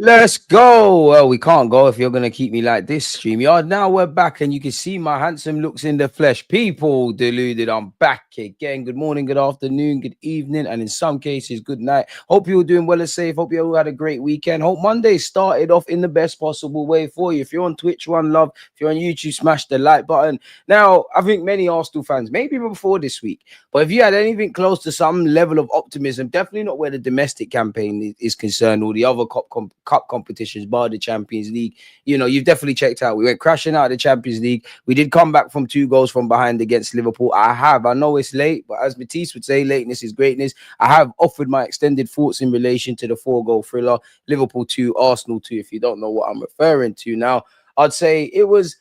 Let's go. Well, we can't go if you're going to keep me like this, StreamYard. Now we're back and you can see my handsome looks in the flesh. People, deluded, I'm back again. Good morning, good afternoon, good evening, and in some cases, good night. Hope you're doing well and safe. Hope you all had a great weekend. Hope Monday started off in the best possible way for you. If you're on Twitch, one love. If you're on YouTube, smash the like button. Now, I think many Arsenal fans, maybe before this week, but if you had anything close to some level of optimism, definitely not where the domestic campaign is concerned or the other cup competitions, bar the Champions League, you know, you've definitely checked out. We went crashing out of the Champions League. We did come back from 2 goals from behind against Liverpool. I know it's late, but as Matisse would say, lateness is greatness. I have offered my extended thoughts in relation to the 4-goal thriller, Liverpool 2, Arsenal 2, if you don't know what I'm referring to. Now, I'd say it was,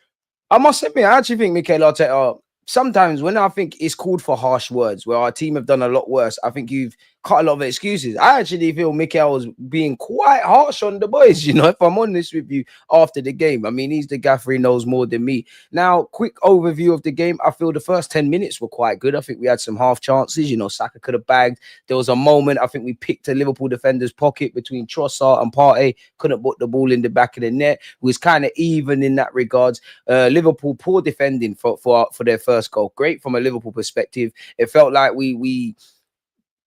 I must admit, I actually think Mikel Arteta, sometimes when I think it's called for harsh words, where our team have done a lot worse, I think you've cut a lot of excuses. I actually feel Mikel was being quite harsh on the boys, you know, if I'm honest with you, after the game. I mean, he's the gaffer, he knows more than me. Now, quick overview of the game. I feel the first 10 minutes were quite good. I think we had some half chances. You know, Saka could have bagged. There was a moment, I think we picked a Liverpool defender's pocket between Trossard and Partey. Couldn't put the ball in the back of the net. It was kind of even in that regards. Liverpool, poor defending for their first goal. Great from a Liverpool perspective. It felt like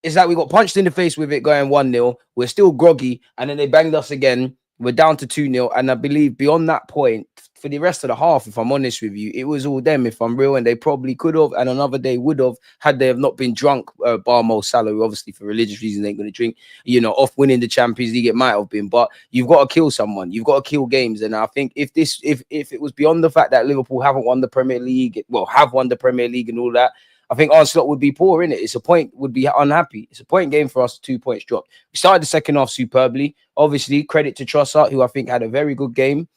it's like we got punched in the face with it going 1-0. We're still groggy, and then they banged us again. We're down to 2-0, and I believe beyond that point, for the rest of the half, if I'm honest with you, it was all them, if I'm real, and they probably could have, and another day would have, had they have not been drunk, bar Mo Salah, who obviously for religious reasons ain't going to drink, you know, off winning the Champions League, it might have been, but you've got to kill someone. You've got to kill games, and I think if it was beyond the fact that Liverpool haven't won the Premier League, have won the Premier League and all that, I think Arsenal would be poor in it. It's a point, would be unhappy. It's a point game for us, 2 points dropped. We started the second half superbly. Obviously, credit to Trossard, who I think had a very good game.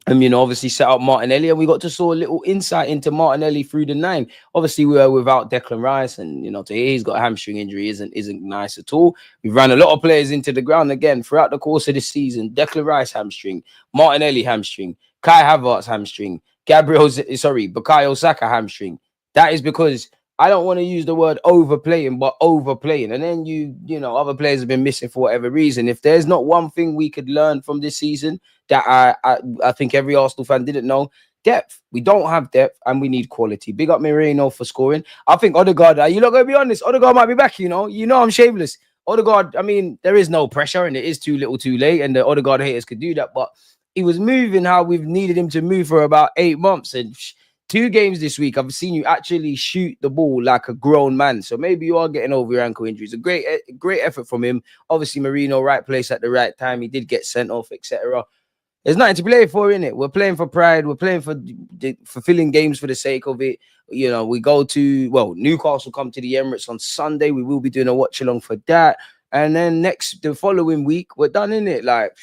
And, you know, obviously set up Martinelli, and we got to saw a little insight into Martinelli through the 9. Obviously, we were without Declan Rice, and, you know, to hear he's got a hamstring injury isn't nice at all. We've ran a lot of players into the ground again throughout the course of the season. Declan Rice hamstring, Martinelli hamstring, Kai Havertz hamstring, Bukayo Saka hamstring. That is because I don't want to use the word overplaying, but overplaying. And then you know, other players have been missing for whatever reason. If there's not one thing we could learn from this season that I think every Arsenal fan didn't know, depth. We don't have depth, and we need quality. Big up Moreno for scoring. I think Odegaard, you're not going to be honest, Odegaard might be back, you know. You know I'm shameless. Odegaard, I mean, there is no pressure, and it is too little too late, and the Odegaard haters could do that, but he was moving how we've needed him to move for about 8 months, and 2 games this week, I've seen you actually shoot the ball like a grown man. So maybe you are getting over your ankle injuries. A great effort from him. Obviously, Marino, right place at the right time. He did get sent off, etc. There's nothing to play for, innit? We're playing for pride. We're playing for fulfilling games for the sake of it. You know, we go to, Newcastle come to the Emirates on Sunday. We will be doing a watch along for that. And then the following week, we're done, innit? Like,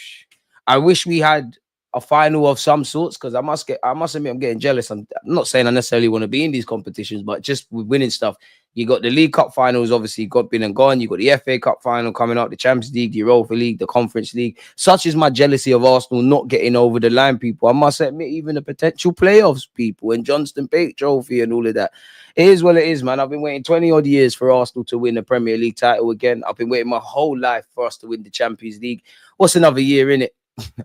I wish we had a final of some sorts, because I must admit I'm getting jealous. I'm not saying I necessarily want to be in these competitions, but just with winning stuff. You got the League Cup finals, obviously been and gone. You got the FA Cup final coming up, the Champions League, the Europa League, the Conference League. Such is my jealousy of Arsenal not getting over the line, people. I must admit, even the potential playoffs, people, and Johnston Bate Trophy and all of that. It is what it is, man. I've been waiting 20 odd years for Arsenal to win the Premier League title again. I've been waiting my whole life for us to win the Champions League. What's another year in it?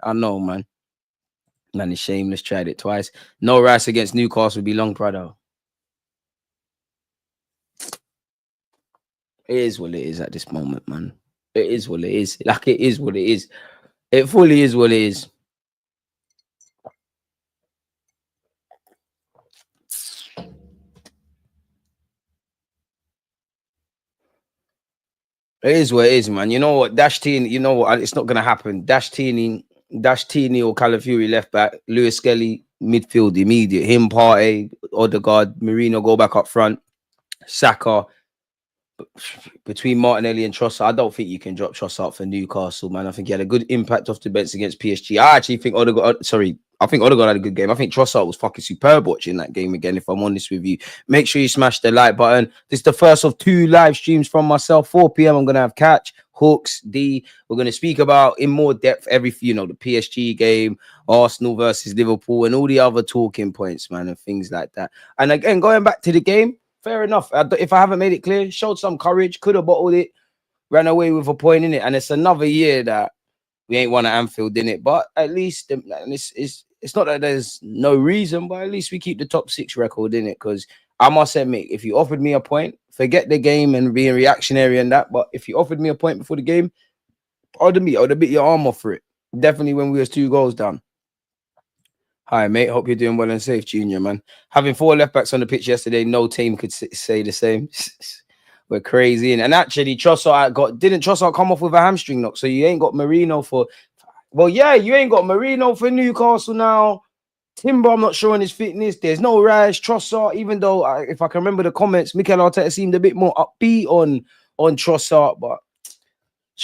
I know, man. Man is shameless. Tried it twice. No Rice against Newcastle would be long, brother. It is what it is at this moment, man. It is what it is. Like, it is what it is. It fully is what it is. It is what it is, man. You know what? Dash Team, you know what? It's not going to happen. Dash Team, Dash Tini or Calafiori left back, Lewis Skelly midfield immediate, him Partey, Odegaard, Merino go back up front, Saka. Between Martinelli and Trossard, I don't think you can drop Trossard for Newcastle, man. I think he had a good impact off the bench against PSG. I actually think Odegaard had a good game. I think Trossard was fucking superb watching that game again, if I'm honest with you. Make sure you smash the like button. This is the first of 2 live streams from myself. 4 p.m. I'm going to have Catch, Hooks, D. We're going to speak about in more depth the PSG game, Arsenal versus Liverpool, and all the other talking points, man, and things like that. And again, going back to the game, fair enough. If I haven't made it clear, showed some courage, could have bottled it, ran away with a point in it. And it's another year that we ain't won at Anfield, in it. But at least, and it's not that there's no reason, but at least we keep the top 6 record in it. Because I must admit, if you offered me a point, forget the game and being reactionary and that. But if you offered me a point before the game, I would have bit your arm off for it. Definitely when we was 2 goals down. Hi, mate. Hope you're doing well and safe, Junior, man. Having 4 left backs on the pitch yesterday, no team could say the same. We're crazy. And actually, didn't Trossard come off with a hamstring knock? So you ain't got Merino for... Well, yeah, you ain't got Merino for Newcastle now. Timber, I'm not sure on his fitness. There's no Rice, Trossard, even though, if I can remember the comments, Mikel Arteta seemed a bit more upbeat on Trossard, but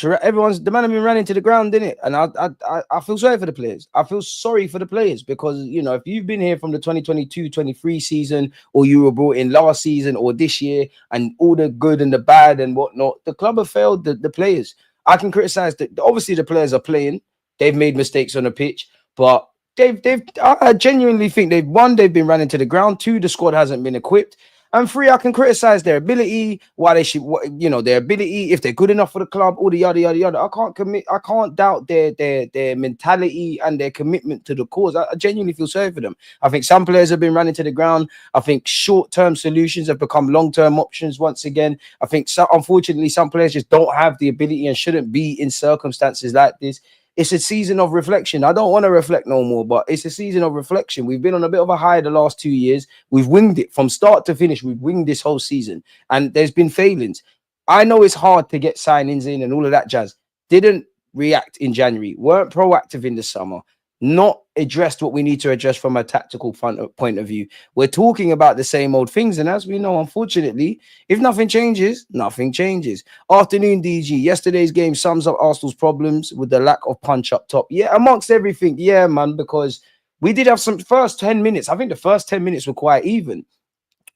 the man have been running to the ground, didn't it? And I feel sorry for the players. I feel sorry for the players because, if you've been here from the 2022-23 season, or you were brought in last season or this year, and all the good and the bad and whatnot, the club have failed the players. I can criticize that. Obviously, the players are playing. They've made mistakes on the pitch, but I genuinely think they've been running to the ground. 2, the squad hasn't been equipped. And 3, I can criticize their ability, why they should, their ability, if they're good enough for the club, all the yada yada yada. I can't doubt their mentality and their commitment to the cause. I genuinely feel sorry for them. I think some players have been running to the ground. I think short-term solutions have become long-term options once again. I think unfortunately some players just don't have the ability and shouldn't be in circumstances like this. It's a season of reflection. I don't want to reflect no more, but it's a season of reflection. We've been on a bit of a high the last 2 years. We've winged it from start to finish. We've winged this whole season, and there's been failings. I know it's hard to get signings in and all of that jazz. Didn't react in January. Weren't proactive in the summer. Not addressed what we need to address from a tactical point of view. We're talking about the same old things, and as we know, unfortunately, if nothing changes, nothing changes. Afternoon, DG. Yesterday's game sums up Arsenal's problems with the lack of punch up top. Yeah, amongst everything, yeah, man, because we did have some first 10 minutes. I think the first 10 minutes were quite even,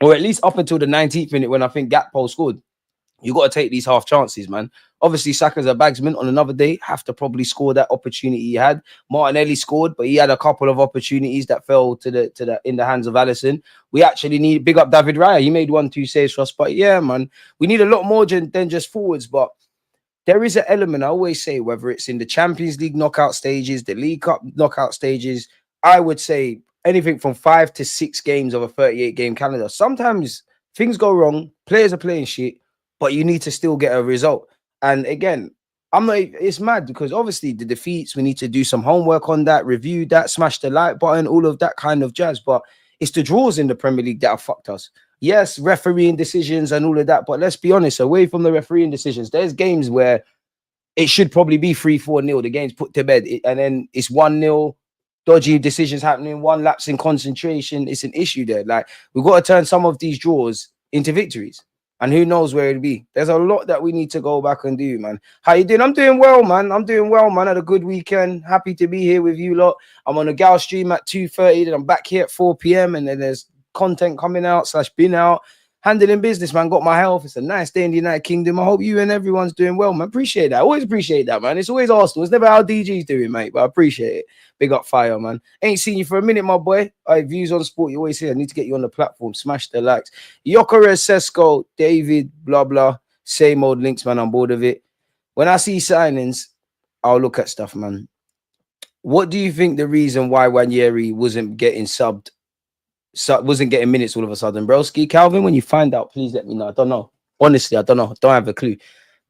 or at least up until the 19th minute when I think Gakpo scored. You got to take these half chances, man. Obviously, Saka's a bagsman. On another day, have to probably score that opportunity he had. Martinelli scored, but he had a couple of opportunities that fell in the hands of Alisson. We actually need big up David Raya. He made 1-2 saves for us, but yeah, man, we need a lot more than just forwards. But there is an element, I always say, whether it's in the Champions League knockout stages, the League Cup knockout stages, I would say anything from 5 to 6 games of a 38-game calendar. Sometimes things go wrong, players are playing shit, but you need to still get a result. And again, it's mad because obviously the defeats, we need to do some homework on that, review that, smash the like button, all of that kind of jazz. But it's the draws in the Premier League that have fucked us. Yes, refereeing decisions and all of that. But let's be honest, away from the refereeing decisions, there's games where it should probably be 3-4-0. The game's put to bed. And then it's 1-0. Dodgy decisions happening, one lapse in concentration. It's an issue there. Like, we've got to turn some of these draws into victories. And who knows where it'll be. There's a lot that we need to go back and do, man. How you doing? I'm doing well, man. Had a good weekend. Happy to be here with you lot. I'm on a Gal stream at 2:30. Then I'm back here at 4 p.m. And then there's content coming out / been out. Handling business, man. Got my health. It's a nice day in the United Kingdom. I hope you and everyone's doing well, man. Appreciate that. Always appreciate that, man. It's always Arsenal. It's never how DG's doing, mate. But I appreciate it. Big up fire, man. Ain't seen you for a minute, my boy. Views on sport. You always say I need to get you on the platform. Smash the likes. Gyokeres Sesko, David, blah, blah. Same old links, man. I'm bored of it. When I see signings, I'll look at stuff, man. What do you think the reason why Wanyeri wasn't getting subbed? Wasn't getting minutes all of a sudden, broski? Calvin, when you find out, please let me know. I don't know. Honestly, I don't know. I don't have a clue.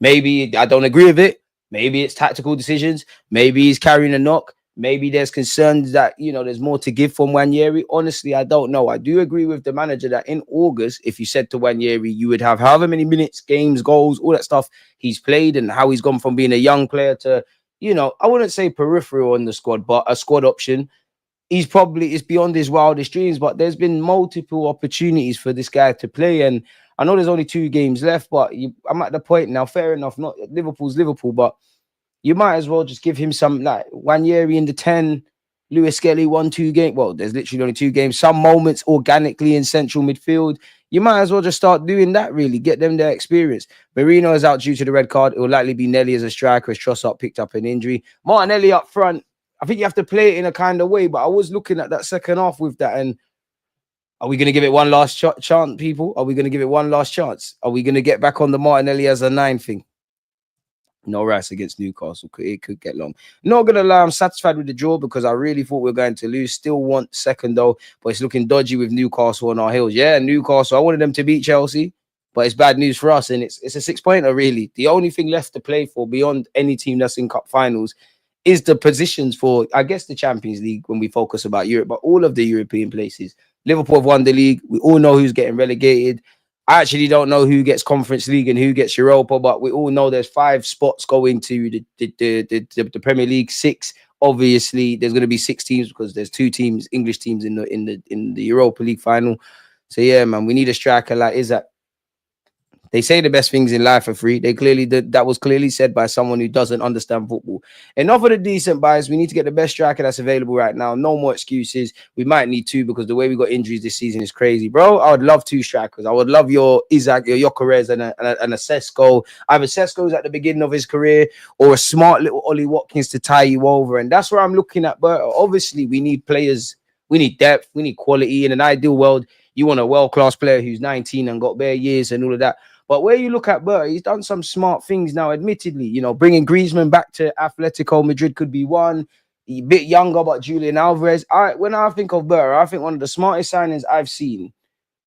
Maybe I don't agree with it. Maybe it's tactical decisions. Maybe he's carrying a knock. Maybe there's concerns that, there's more to give from Wanyeri. Honestly, I don't know. I do agree with the manager that in August, if you said to Wanyeri, you would have however many minutes, games, goals, all that stuff he's played and how he's gone from being a young player to you know, I wouldn't say peripheral on the squad, but a squad option. It's beyond his wildest dreams, but there's been multiple opportunities for this guy to play. And I know there's only 2 games left, but I'm at the point now, fair enough, not Liverpool's Liverpool, but you might as well just give him some, like Wanyeri in the 10, Lewis Skelly 1-2 game. Well, there's literally only 2 games. Some moments organically in central midfield. You might as well just start doing that, really. Get them their experience. Marino is out due to the red card. It will likely be Nelly as a striker as Trossard picked up an injury. Martinelli up front. I think you have to play it in a kind of way, but I was looking at that second half with that, and are we going to give it one last chance, people? Are we going to give it one last chance? Are we going to get back on the Martinelli as a 9 thing? No Rice against Newcastle. It could get long. Not going to lie, I'm satisfied with the draw because I really thought we were going to lose. Still want second, though, but it's looking dodgy with Newcastle on our heels. Yeah, Newcastle. I wanted them to beat Chelsea, but it's bad news for us, and it's a 6-pointer, really. The only thing left to play for beyond any team that's in cup finals is the positions for, I guess, the Champions League when we focus about Europe, but all of the European places. Liverpool have won the league. We all know who's getting relegated. I actually don't know who gets Conference League and who gets Europa, but we all know there's 5 spots going to the Premier League. 6, obviously, there's going to be 6 teams because there's 2 teams, English teams in the Europa League final. So yeah, man, we need a striker like Isaac. They say the best things in life are free. That was clearly said by someone who doesn't understand football. Enough of the decent buys. We need to get the best striker that's available right now. No more excuses. We might need 2 because the way we got injuries this season is crazy, bro. I would love 2 strikers. I would love your Isaac, your Gyokeres, and a Sesko. Either Sesko's at the beginning of his career or a smart little Ollie Watkins to tie you over. And that's where I'm looking at. But obviously, we need players. We need depth. We need quality. In an ideal world, you want a world-class player who's 19 and got bare years and all of that. But where you look at Berta, he's done some smart things now, admittedly. You know, bringing Griezmann back to Atletico Madrid could be one. He's a bit younger, but Julian Alvarez. When I think of Berta, I think one of the smartest signings I've seen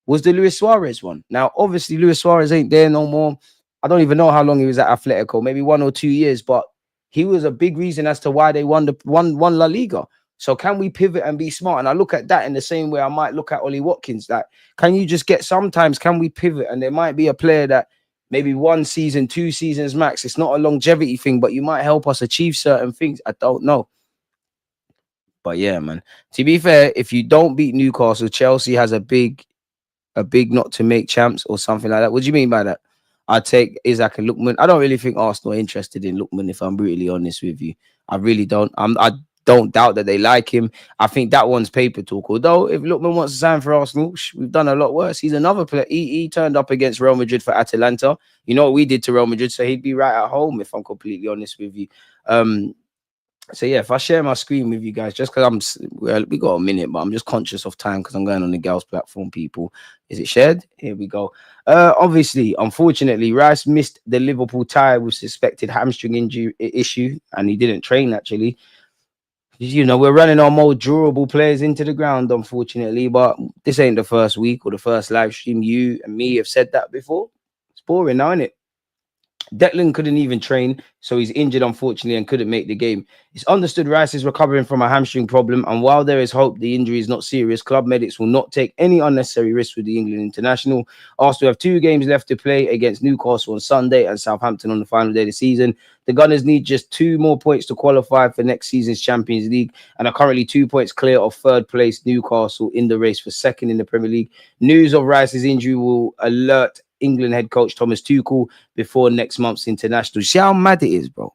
was the Luis Suarez one. Now, obviously, Luis Suarez ain't there no more. I don't even know how long he was at Atletico, maybe 1 or 2 years, but he was a big reason as to why they won La Liga. So can we pivot and be smart? And I look at that in the same way I might look at Ollie Watkins. Like, can you just sometimes can we pivot? And there might be a player that maybe 1 season, 2 seasons max. It's not a longevity thing, but you might help us achieve certain things. I don't know. But yeah, man. To be fair, if you don't beat Newcastle, Chelsea has a big not to make champs or something like that. What do you mean by that? I'd take Isaac and Lookman. I don't really think Arsenal are interested in Lookman, if I'm brutally honest with you. I really don't. I don't doubt that they like him. I think that one's paper talk. Although, if Lookman wants to sign for Arsenal, we've done a lot worse. He's another player. He turned up against Real Madrid for Atalanta. You know what we did to Real Madrid, so he'd be right at home, if I'm completely honest with you. So yeah, if I share my screen with you guys, just because we got a minute, but I'm just conscious of time because I'm going on the girls platform, people. Is it shared? Here we go. Obviously, unfortunately, Rice missed the Liverpool tie with suspected hamstring injury issue, and he didn't train actually. You know, we're running our more durable players into the ground, unfortunately, but this ain't the first week or the first live stream. You and me have said that before. It's boring now, isn't it? Declan couldn't even train, so he's injured, unfortunately, and couldn't make the game. It's understood Rice is recovering from a hamstring problem, and while there is hope the injury is not serious, club medics will not take any unnecessary risks with the England international. Arsenal have 2 games left to play against Newcastle on Sunday and Southampton on the final day of the season. The Gunners need just 2 more points to qualify for next season's Champions League and are currently 2 points clear of 3rd place Newcastle in the race for 2nd in the Premier League. News of Rice's injury will alert England head coach Thomas Tuchel before next month's international. See how mad it is, bro.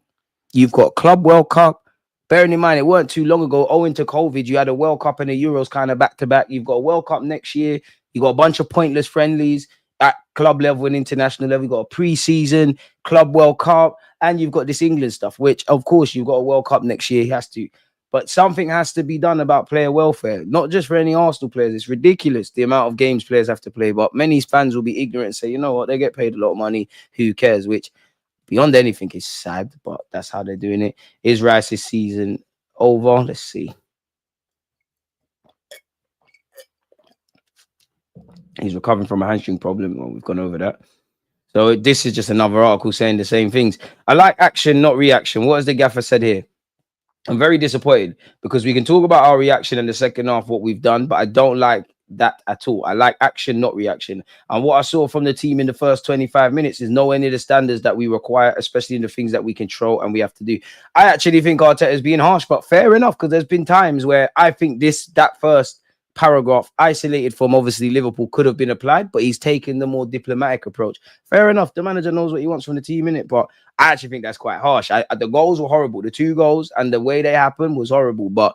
You've got Club World Cup. Bearing in mind, it weren't too long ago, owing to COVID, you had a World Cup and a Euros kind of back-to-back. You've got a World Cup next year. You got a bunch of pointless friendlies at club level and international level. You've got a pre-season, Club World Cup, and you've got this England stuff, which, of course, you've got a World Cup next year. He has to. But something has to be done about player welfare, not just for any Arsenal players. It's ridiculous the amount of games players have to play. But many fans will be ignorant and say, you know what, they get paid a lot of money. Who cares? Which, beyond anything, is sad. But that's how they're doing it. Is Rice's season over? Let's see. He's recovering from a hamstring problem. Well, we've gone over that. So this is just another article saying the same things. I like action, not reaction. What has the gaffer said here? I'm very disappointed because we can talk about our reaction in the second half, what we've done, but I don't like that at all. I like action, not reaction. And what I saw from the team in the first 25 minutes is nowhere near the standards that we require, especially in the things that we control and we have to do. I actually think Arteta is being harsh, but fair enough, because there's been times where I think that first paragraph, isolated from obviously Liverpool, could have been applied, but he's taken the more diplomatic approach. Fair enough. The manager knows what he wants from the team, innit? But I actually think that's quite harsh. The goals were horrible. The 2 goals and the way they happened was horrible. But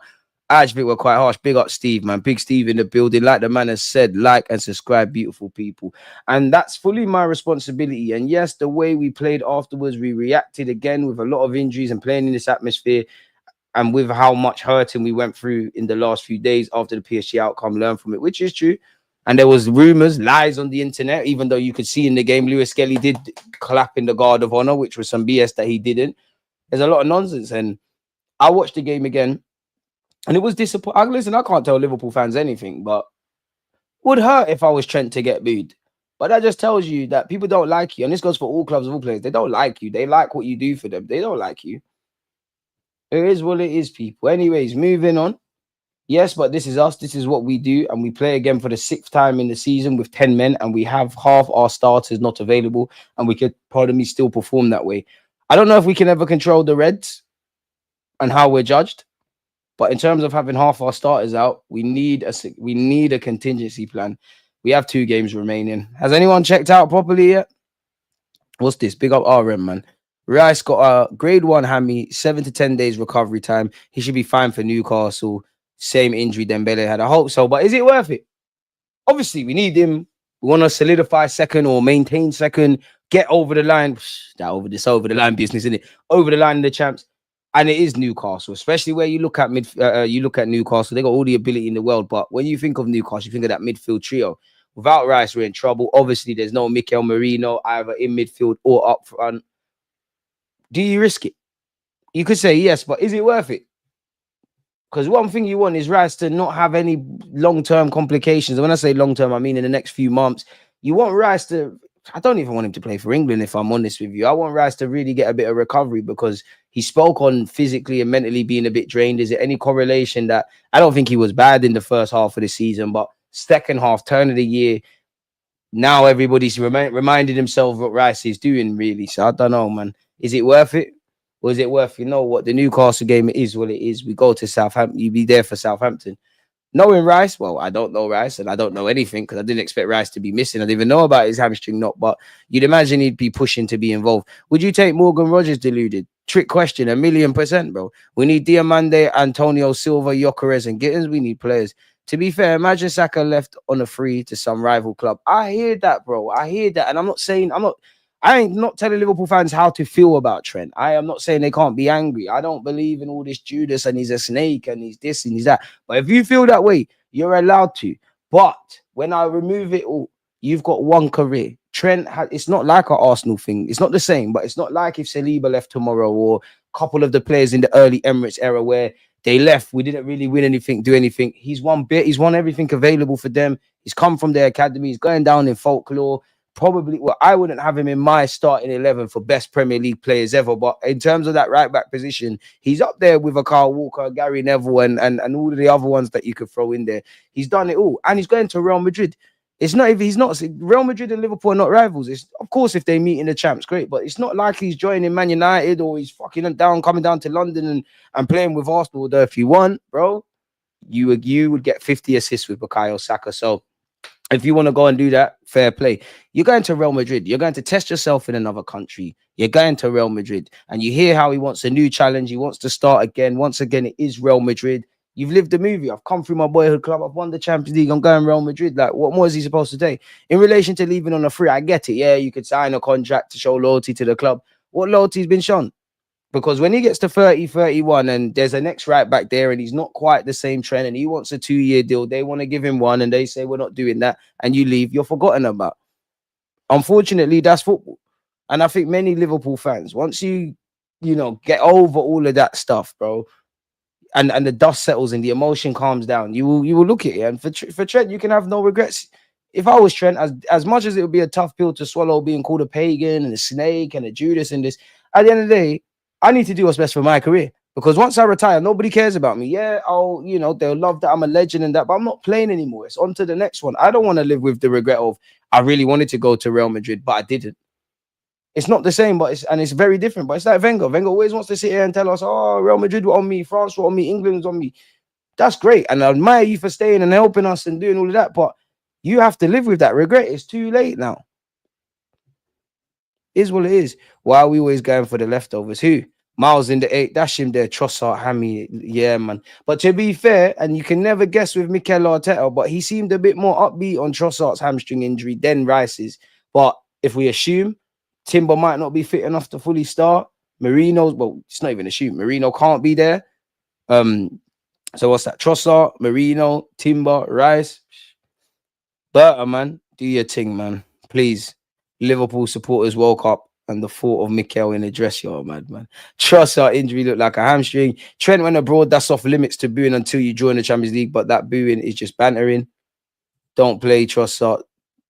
I actually think we're quite harsh. Big up Steve, man. Big Steve in the building. Like the man has said, like and subscribe, beautiful people. And that's fully my responsibility. And yes, the way we played afterwards, we reacted again with a lot of injuries and playing in this atmosphere. And with how much hurting we went through in the last few days after the PSG outcome, learn from it, which is true. And there was rumors, lies on the internet, even though you could see in the game, Lewis Skelly did clap in the guard of honor, which was some BS that he didn't. There's a lot of nonsense. And I watched the game again, and it was disappointing. Listen, I can't tell Liverpool fans anything, but it would hurt if I was Trent to get booed. But that just tells you that people don't like you. And this goes for all clubs, all players. They don't like you. They like what you do for them. They don't like you. It is what it is, people. Anyways, moving on. Yes, but this is us. This is what we do. And we play again for the 6th time in the season with 10 men. And we have half our starters not available. And we could, pardon me, still perform that way. I don't know if we can ever control the Reds and how we're judged. But in terms of having half our starters out, we need a contingency plan. We have 2 games remaining. Has anyone checked out properly yet? What's this? Big up RM, man. Rice got a grade 1 hammy, 7 to 10 days recovery time. He should be fine for Newcastle. Same injury Dembele had. I hope so. But is it worth it? Obviously, we need him. We want to solidify second or maintain second. Get over the line. Over the line business, isn't it? Over the line in the champs. And it is Newcastle, especially where you look at Newcastle. They got all the ability in the world. But when you think of Newcastle, you think of that midfield trio. Without Rice, we're in trouble. Obviously, there's no Mikel Merino either in midfield or up front. Do you risk it? You could say yes, but is it worth it? Because one thing you want is Rice to not have any long-term complications. And when I say long-term, I mean in the next few months. You want Rice to... I don't even want him to play for England, if I'm honest with you. I want Rice to really get a bit of recovery, because he spoke on physically and mentally being a bit drained. Is there any correlation that... I don't think he was bad in the first half of the season, but second half, turn of the year, now everybody's reminding himself what Rice is doing, really. So I don't know, man. Is it worth it? Or is it worth, what the Newcastle game is what it is? We go to Southampton. You be there for Southampton. Knowing Rice, well, I don't know Rice and I don't know anything, because I didn't expect Rice to be missing. I didn't even know about his hamstring knot, but you'd imagine he'd be pushing to be involved. Would you take Morgan Rogers deluded? Trick question, 1,000,000%, bro. We need Diamande, Antonio Silva, Gyokeres, and Gittins. We need players. To be fair, imagine Saka left on a free to some rival club. I hear that, bro. I hear that. And I ain't not telling Liverpool fans how to feel about Trent. I am not saying they can't be angry. I don't believe in all this Judas and he's a snake and he's this and he's that. But if you feel that way, you're allowed to. But when I remove it all, you've got one career. Trent, it's not like an Arsenal thing. It's not the same, but it's not like if Saliba left tomorrow, or a couple of the players in the early Emirates era where they left, we didn't really win anything, do anything. He's won everything available for them. He's come from their academy. He's going down in folklore. Probably, well, I wouldn't have him in my starting 11 for best Premier League players ever. But in terms of that right back position, he's up there with a Kyle Walker, Gary Neville, and all of the other ones that you could throw in there. He's done it all, and he's going to Real Madrid. It's not if he's not Real Madrid and Liverpool are not rivals. It's, of course, if they meet in the champs, great. But it's not like he's joining Man United or he's coming down to London and playing with Arsenal. Though, if you want, bro, you would get 50 assists with Bukayo Saka. So if you want to go and do that, fair play. You're going to Real Madrid. You're going to test yourself in another country. You're going to Real Madrid. And you hear how he wants a new challenge. He wants to start again. Once again, it is Real Madrid. You've lived the movie. I've come through my boyhood club. I've won the Champions League. I'm going Real Madrid. Like, what more is he supposed to do? In relation to leaving on a free, I get it. Yeah, you could sign a contract to show loyalty to the club. What loyalty has been shown? Because when he gets to 30, 31, and there's a next right back there, and he's not quite the same trend, and he wants a 2-year deal, they want to give him one, and they say, we're not doing that, and you leave, you're forgotten about. Unfortunately, that's football. And I think many Liverpool fans, once you get over all of that stuff, bro, and the dust settles and the emotion calms down, you will look at it. And for Trent, you can have no regrets. If I was Trent, as much as it would be a tough pill to swallow, being called a pagan and a snake and a Judas and this, at the end of the day, I need to do what's best for my career. Because once I retire, nobody cares about me. Yeah, they'll love that I'm a legend and that, but I'm not playing anymore. It's on to the next one. I don't want to live with the regret of I really wanted to go to Real Madrid, but I didn't. It's not the same, but it's very different. But it's like Wenger. Wenger always wants to sit here and tell us, oh, Real Madrid were on me, France were on me, England was on me. That's great. And I admire you for staying and helping us and doing all of that. But you have to live with that regret. It's too late now. Is what it is. Why are we always going for the leftovers? Who? Miles in the 8, dash him there, Trossard, Hammy, yeah, man. But to be fair, and you can never guess with Mikel Arteta, but he seemed a bit more upbeat on Trossard's hamstring injury than Rice's. But if we assume Timber might not be fit enough to fully start, Marino's, well, it's not even assumed. Marino can't be there. So what's that? Trossard, Marino, Timber, Rice. But man, do your thing, man. Please. Liverpool supporters woke up and the thought of Mikel in a dress, you're mad, man. Trossard injury looked like a hamstring. Trent went abroad, that's off limits to booing until you join the Champions League, but that booing is just bantering. Don't play Trossard.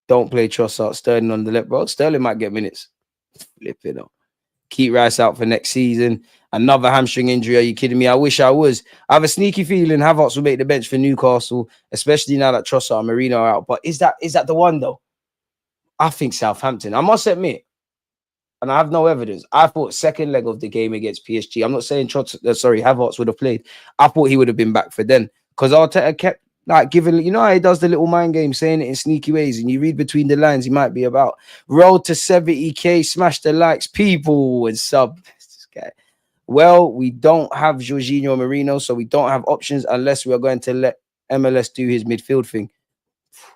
Don't play Trossard. Sterling on the left, bro. Sterling might get minutes. Flip it up. Keep Rice out for next season. Another hamstring injury. Are you kidding me? I wish I was. I have a sneaky feeling Havertz will make the bench for Newcastle, especially now that Trossard and Marino are out. But is that the one, though? I think Southampton. I must admit, and I have no evidence, I thought second leg of the game against PSG, I'm not saying Havertz would have played. I thought he would have been back for then. Because Arteta kept giving, you know how he does the little mind game, saying it in sneaky ways, and you read between the lines, he might be about road to 70k, smash the likes, people, and sub. This guy. Well, we don't have Jorginho Marino, so we don't have options unless we are going to let MLS do his midfield thing.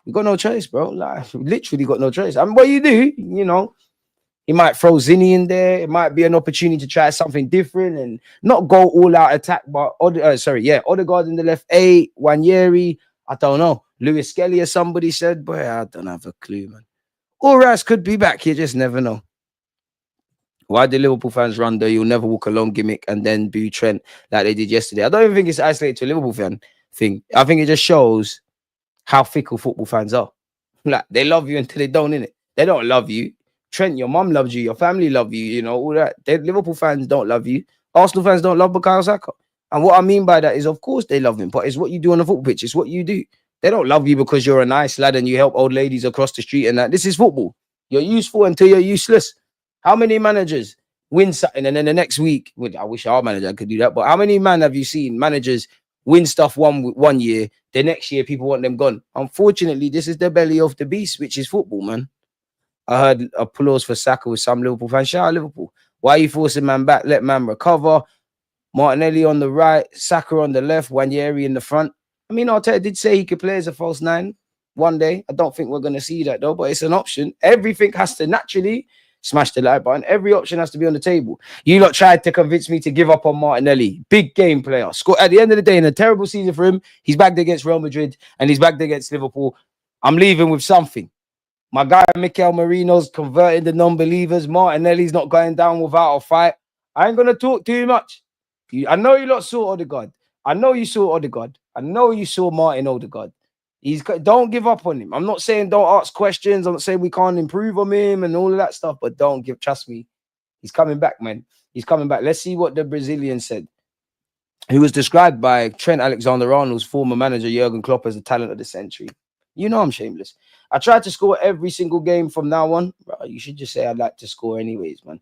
We got no choice, bro. Literally got no choice. I mean, what you do, he might throw Zinni in there. It might be an opportunity to try something different and not go all out attack. But Odegaard in the left, 8, Wanyeri. I don't know. Lewis Skelly, as somebody said, boy, I don't have a clue, man. All Rice could be back. You just never know. Why do Liverpool fans run the "you'll never walk alone" gimmick and then boo Trent like they did yesterday? I don't even think it's isolated to a Liverpool fan thing. I think it just shows how fickle football fans are. Like, they love you until they don't, innit? They don't love you. Trent, your mum loves you, your family love you, all that. Liverpool fans don't love you. Arsenal fans don't love Bukayo Saka. And what I mean by that is, of course, they love him, but it's what you do on the football pitch. It's what you do. They don't love you because you're a nice lad and you help old ladies across the street and that. This is football. You're useful until you're useless. How many managers win something and then the next week, I wish our manager could do that, but how many have you seen managers win stuff one year, the next year people want them gone? Unfortunately, this is the belly of the beast, which is football, man. I heard applause for Saka with some Liverpool fans. Shout out Liverpool. Why are you forcing man back? Let man recover. Martinelli on the right, Saka on the left, Wanyeri in the front. I mean, Arteta did say he could play as a false 9 one day. I don't think we're going to see that, though, but it's an option. Everything has to naturally smash the like button. Every option has to be on the table. You lot tried to convince me to give up on Martinelli. Big game player. Score at the end of the day, in a terrible season for him, he's backed against Real Madrid and he's backed against Liverpool. I'm leaving with something. My guy Mikel Marino's converting the non-believers. Martinelli's not going down without a fight. I ain't going to talk too much. I know you lot saw Odegaard. I know you saw Odegaard. I know you saw Martin Odegaard. Don't give up on him. I'm not saying don't ask questions. I'm not saying we can't improve on him and all of that stuff, but trust me. He's coming back, man. He's coming back. Let's see what the Brazilian said. He was described by Trent Alexander-Arnold's former manager, Jurgen Klopp, as the talent of the century. You know I'm shameless. I tried to score every single game from now on. Bro, you should just say I'd like to score anyways, man.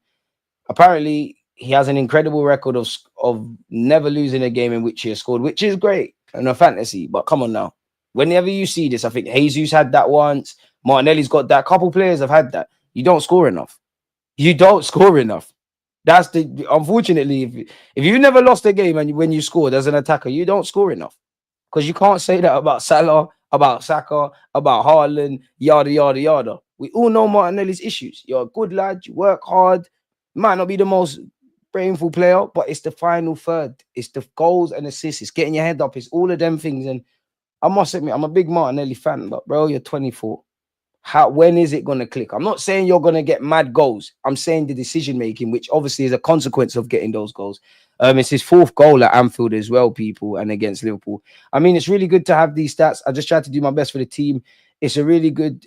Apparently, he has an incredible record of never losing a game in which he has scored, which is great and a fantasy. But come on now. Whenever you see this, I think Jesus had that once. Martinelli's got that. Couple players have had that. You don't score enough. You don't score enough. That's unfortunately, if you've never lost a game and when you scored as an attacker, you don't score enough. Because you can't say that about Salah, about Saka, about Haaland, yada, yada, yada. We all know Martinelli's issues. You're a good lad. You work hard. Might not be the most brainful player, but it's the final third. It's the goals and assists. It's getting your head up. It's all of them things. And I must admit, I'm a big Martinelli fan, but bro, you're 24. When is it going to click? I'm not saying you're going to get mad goals. I'm saying the decision making, which obviously is a consequence of getting those goals. It's his 4th goal at Anfield as well, people, and against Liverpool. I mean, it's really good to have these stats. I just tried to do my best for the team. It's really good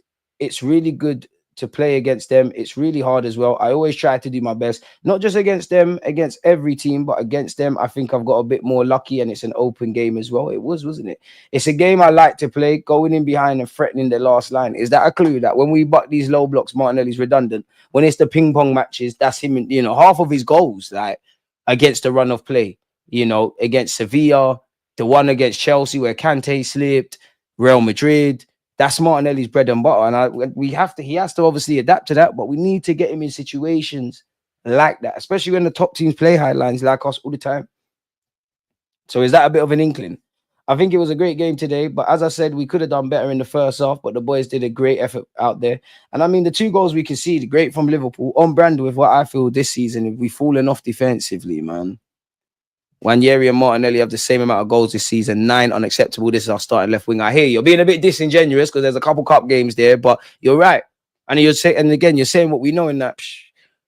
to play against them. It's really hard as well. I always try to do my best, not just against them, against every team, but against them. I think I've got a bit more lucky, and it's an open game as well. It was, wasn't it? It's a game I like to play, going in behind and threatening the last line. Is that a clue that when we butt these low blocks, Martinelli's redundant? When it's the ping pong matches, that's him. You know, half of his goals, like against the run of play. You know, against Sevilla, the one against Chelsea where Kante slipped, Real Madrid. That's Martinelli's bread and butter, and he has to obviously adapt to that. But we need to get him in situations like that, especially when the top teams play high lines like us all the time. So is that a bit of an inkling? I think it was a great game today, but as I said, we could have done better in the first half, but the boys did a great effort out there. And I mean, the 2 goals we conceded, great from Liverpool, on brand with what I feel this season. We've fallen off defensively, man. Wanjeri and Martinelli have the same amount of goals this season, 9 unacceptable. This is our starting left wing. I hear you're being a bit disingenuous because there's a couple cup games there, but you're right. And you're saying what we know in that.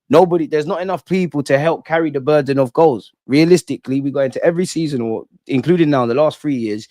There's not enough people to help carry the burden of goals. Realistically, we go into every season, or including now in the last 3 years,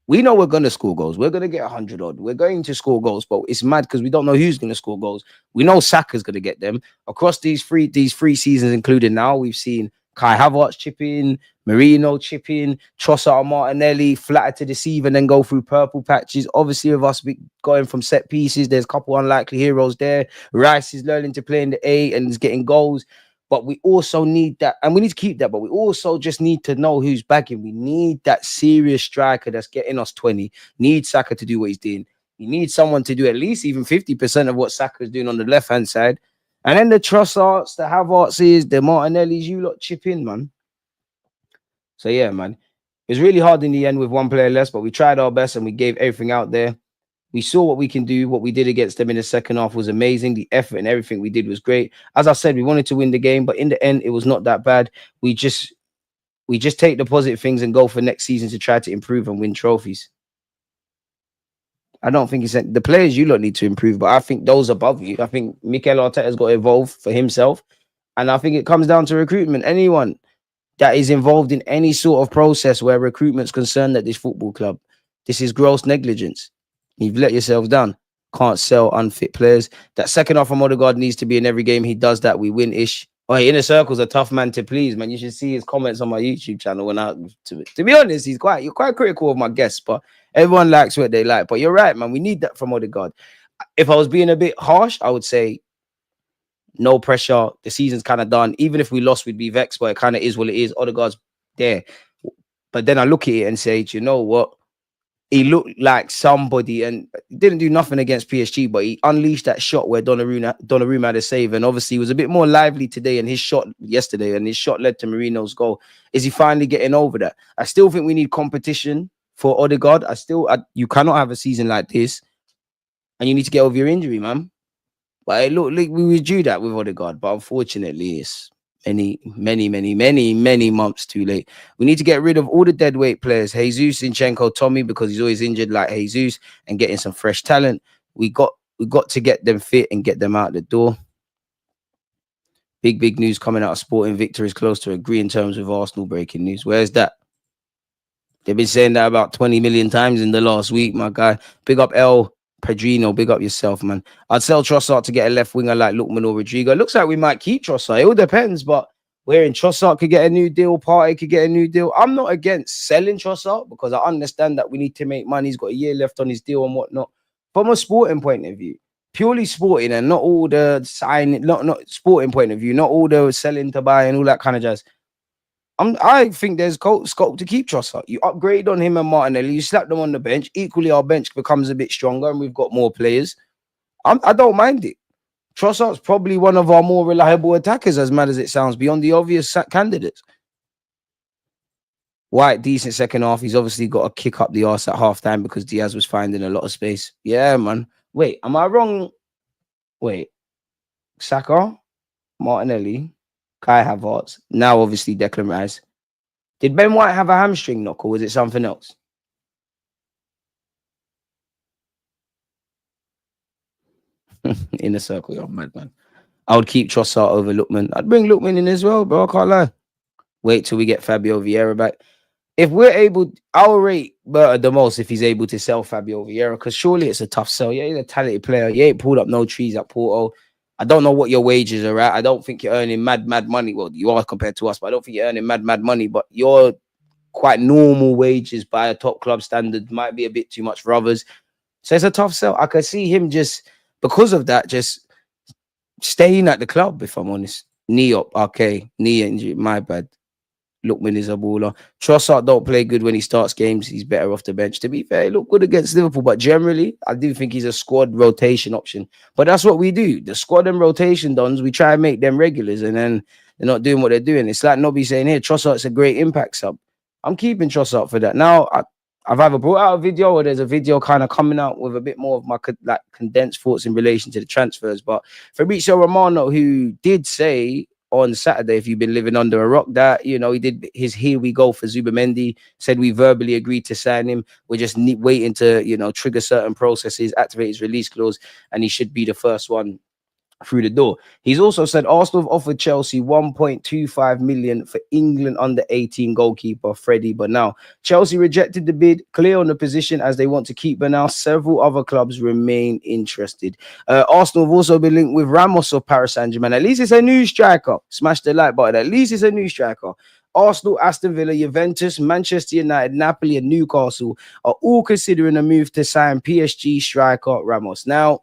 we know we're going to score goals. We're going to get 100 odd. We're going to score goals, but it's mad because we don't know who's going to score goals. We know Saka's going to get them. Across these three seasons, including now, we've seen Kai Havertz chip in, Merino chip in, Trossard and Martinelli flatter to deceive and then go through purple patches. Obviously, with us going from set pieces, there's a couple unlikely heroes there. Rice is learning to play in the 8 and is getting goals. But we also need that, and we need to keep that, but we also just need to know who's backing. We need that serious striker that's getting us 20. Need Saka to do what he's doing. You need someone to do at least even 50% of what Saka's doing on the left-hand side. And then the Trossards, the Havertzes, the Martinellis, you lot chip in, man. So, yeah, man. It was really hard in the end with 1 player less, but we tried our best and we gave everything out there. We saw what we can do. What we did against them in the second half was amazing. The effort and everything we did was great. As I said, we wanted to win the game, but in the end, it was not that bad. We just take the positive things and go for next season to try to improve and win trophies. I don't think it's the players you lot need to improve, but I think those above you. I think Mikel Arteta's got to evolve for himself. And I think it comes down to recruitment. Anyone that is involved in any sort of process where recruitment's concerned at this football club, this is gross negligence. You've let yourselves down. Can't sell unfit players. That second half from Odegaard needs to be in every game. He does that. We win-ish. Oh, Inner Circle's a tough man to please, man. You should see his comments on my YouTube channel. When to be honest, you're quite critical of my guests, but everyone likes what they like. But you're right, man. We need that from Odegaard. If I was being a bit harsh, I would say no pressure. The season's kind of done. Even if we lost, we'd be vexed, but it kind of is what it is. Odegaard's there. But then I look at it and say, you know what? He looked like somebody and didn't do nothing against PSG, but he unleashed that shot where Donnarumma had a save. And obviously, he was a bit more lively today and his shot yesterday, and his shot led to Merino's goal. Is he finally getting over that? I still think we need competition for Odegaard. You cannot have a season like this, and you need to get over your injury, man. But it looked like we were due that with Odegaard, but unfortunately, it's many months too late. We need to get rid of all the deadweight players, Jesus, Zinchenko, Tommy, because he's always injured like Jesus, and getting some fresh talent. We got to get them fit and get them out the door. Big news coming out of Sporting. Victor is close to agreeing terms with Arsenal. Breaking news. Where's that? They've been saying that about 20 million times in the last week, my guy. Big up El Pedrino, big up yourself, man. I'd sell Trossard to get a left winger like Lookman or Rodrigo. It looks like we might keep Trossard. It all depends, but we're in Trossard could get a new deal. Partey could get a new deal. I'm not against selling Trossard because I understand that we need to make money. He's got a year left on his deal and whatnot. From a sporting point of view, purely sporting and not all the signing, not sporting point of view, not all the selling to buy and all that kind of jazz. I think there's scope to keep Trossard. You upgrade on him and Martinelli. You slap them on the bench. Equally, our bench becomes a bit stronger and we've got more players. I don't mind it. Trossard's probably one of our more reliable attackers, as mad as it sounds, beyond the obvious candidates. White, decent second half. He's obviously got to kick up the arse at halftime because Diaz was finding a lot of space. Yeah, man. Wait, am I wrong? Wait. Saka, Martinelli, Kai Havertz, now obviously Declan Rice. Did Ben White have a hamstring knock or was it something else? Inner Circle, you're mad, man. I would keep Trossard over Lookman. I'd bring Lookman in as well, bro. I can't lie. Wait till we get Fabio Vieira back. if we're able, I'll rate Berta the most if he's able to sell Fabio Vieira, because surely it's a tough sell. Yeah, he's a talented player. You ain't pulled up no trees at Porto. I don't know what your wages are at. I don't think you're earning mad money. Well, you are compared to us, but I don't think you're earning mad money. But you're quite normal wages by a top club standard. Might be a bit too much for others. So it's a tough sell. I could see him just, because of that, just staying at the club, if I'm honest. Knee up, okay. Knee injury, my bad. Lookman is a baller. Trossard don't play good when he starts games. He's better off the bench. To be fair, he looked good against Liverpool, but generally, I do think he's a squad rotation option. But that's what we do. The squad and rotation dons, we try and make them regulars, and then they're not doing what they're doing. It's like Nobby saying here, Trossard's a great impact sub. I'm keeping Trossard for that. Now, I've either brought out a video or there's a video kind of coming out with a bit more of my like condensed thoughts in relation to the transfers. But Fabrizio Romano, who did say on Saturday, if you've been living under a rock, that, you know, he did his here we go for Zubamendi, said we verbally agreed to sign him. We're just waiting to, you know, trigger certain processes, activate his release clause, and he should be the first one through the door. He's also said Arsenal have offered Chelsea 1.25 million for England under 18 goalkeeper Freddie Bernal. Chelsea rejected the bid, clear on the position as they want to keep Bernal. Several other clubs remain interested. Arsenal have also been linked with Ramos of Paris Saint-Germain. At least it's a new striker. Smash the like button. At least it's a new striker. Arsenal, Aston Villa, Juventus, Manchester United, Napoli, and Newcastle are all considering a move to sign PSG striker Ramos. Now,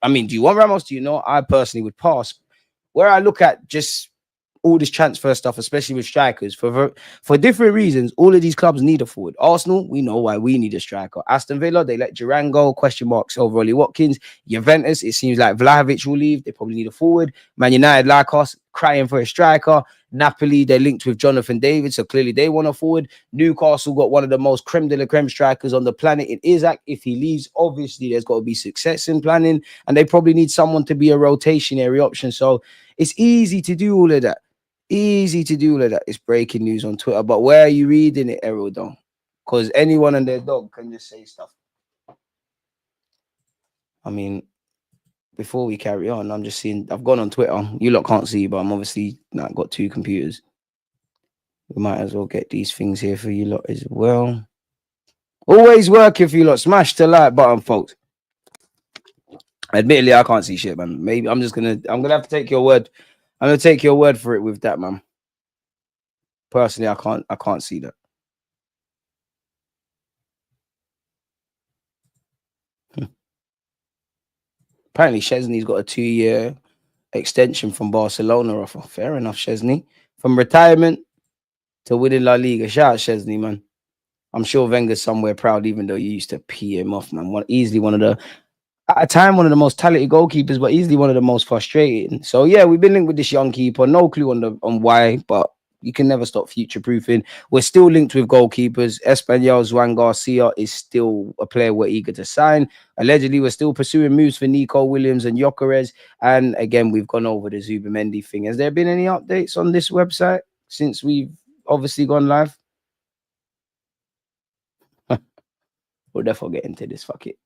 do you want Ramos? Do you know? I personally would pass. Where I look at just all this transfer stuff, especially with strikers, for different reasons, all of these clubs need a forward. Arsenal, we know why we need a striker. Aston Villa, they let Duran go, question marks over Ollie Watkins. Juventus, it seems like Vlahovic will leave. They probably need a forward. Man United, like us, crying for a striker. Napoli, they're linked with Jonathan David, so clearly they want a forward. Newcastle got one of the most creme de la creme strikers on the planet in Isaac. If he leaves, obviously there's got to be success in planning, and they probably need someone to be a rotationary option. So it's easy to do all of that. Easy to do all of that. It's breaking news on Twitter, but where are you reading it, Errol, though? Because anyone and their dog can just say stuff. I mean, before we carry on, I'm just seeing, I've gone on Twitter. You lot can't see, but I'm obviously not got two computers. We might as well get these things here for you lot as well. Always working for you lot. Smash the like button, folks. Admittedly, I can't see shit, man. Maybe I'm gonna have to take your word. I'm gonna take your word for it with that, man. Personally, I can't see that. Apparently, Szczesny's got a 2-year extension from Barcelona offer. Fair enough, Szczesny. From retirement to winning La Liga. Shout out Szczesny, man. I'm sure Wenger's somewhere proud, even though you used to pee him off, man. Easily one of the, at a time, one of the most talented goalkeepers, but easily one of the most frustrating. So yeah, we've been linked with this young keeper. No clue on why, but you can never stop future-proofing. We're still linked with goalkeepers. Espanyol Juan Garcia is still a player we're eager to sign. Allegedly, we're still pursuing moves for Nico Williams and Gyokeres. And again, we've gone over the Zubamendi thing. Has there been any updates on this website since we've obviously gone live? We'll definitely get into this. Fuck it.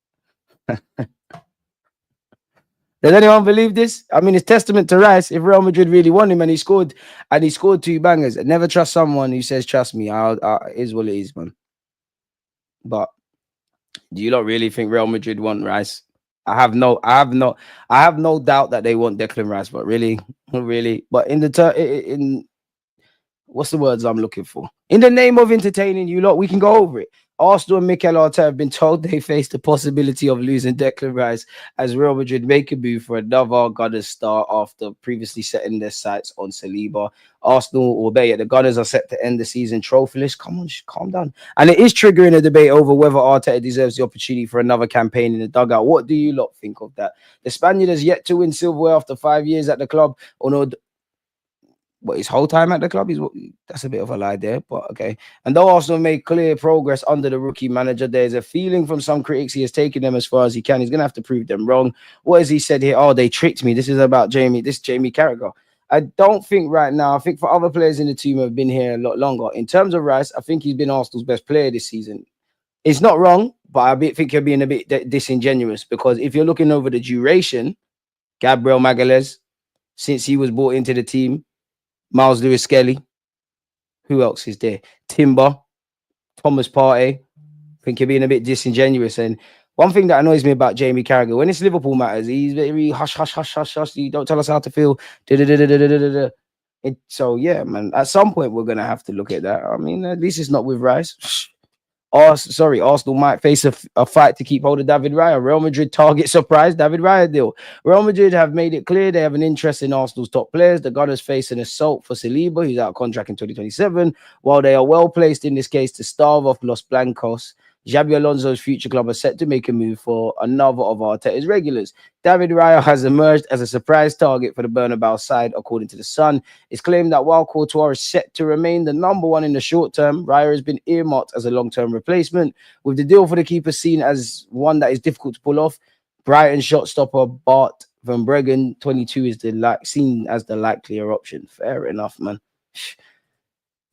Does anyone believe this? I mean, it's testament to Rice. If Real Madrid really want him and he scored 2 bangers, never trust someone who says, trust me. It is what it is, man. But do you not really think Real Madrid want Rice? I have no doubt that they want Declan Rice, but really. But in what's the words I'm looking for? In the name of entertaining you lot, we can go over it. Arsenal and Mikel Arteta have been told they face the possibility of losing Declan Rice as Real Madrid make a move for another Gunners star after previously setting their sights on Saliba. Arsenal, albeit the Gunners are set to end the season trophyless. Come on, just calm down. And it is triggering a debate over whether Arteta deserves the opportunity for another campaign in the dugout. What do you lot think of that? The Spaniard has yet to win silverware after 5 years at the club. His whole time at the club? That's a bit of a lie there, but okay. And though Arsenal made clear progress under the rookie manager, there's a feeling from some critics he has taken them as far as he can. He's going to have to prove them wrong. What has he said here? Oh, they tricked me. This is about Jamie Carragher. I don't think right now. I think for other players in the team who have been here a lot longer. In terms of Rice, I think he's been Arsenal's best player this season. It's not wrong, but I think you're being a bit disingenuous because if you're looking over the duration, Gabriel Magalhaes, since he was brought into the team, Miles Lewis-Skelly, Who else is there? Timber, Thomas Partey. I think you're being a bit disingenuous. And one thing that annoys me about Jamie Carragher, when it's Liverpool matters, he's very hush, hush, hush, hush, hush. You don't tell us how to feel. So yeah, man. At some point, we're gonna have to look at that. I mean, at least it's not with Rice. Arsenal might face a fight to keep hold of David Raya. Real Madrid target surprise David Raya deal. Real Madrid have made it clear they have an interest in Arsenal's top players. The Gunners face an assault for Saliba, who's out of contract in 2027, while they are well placed in this case to starve off Los Blancos. Xabi Alonso's future club are set to make a move for another of Arteta's regulars. David Raya has emerged as a surprise target for the Bernabeu side, according to The Sun. It's claimed that while Courtois is set to remain the number one in the short term, Raya has been earmarked as a long-term replacement, with the deal for the keeper seen as one that is difficult to pull off. Brighton shot stopper Bart van Bregen, 22, is seen as the likelier option. Fair enough, man.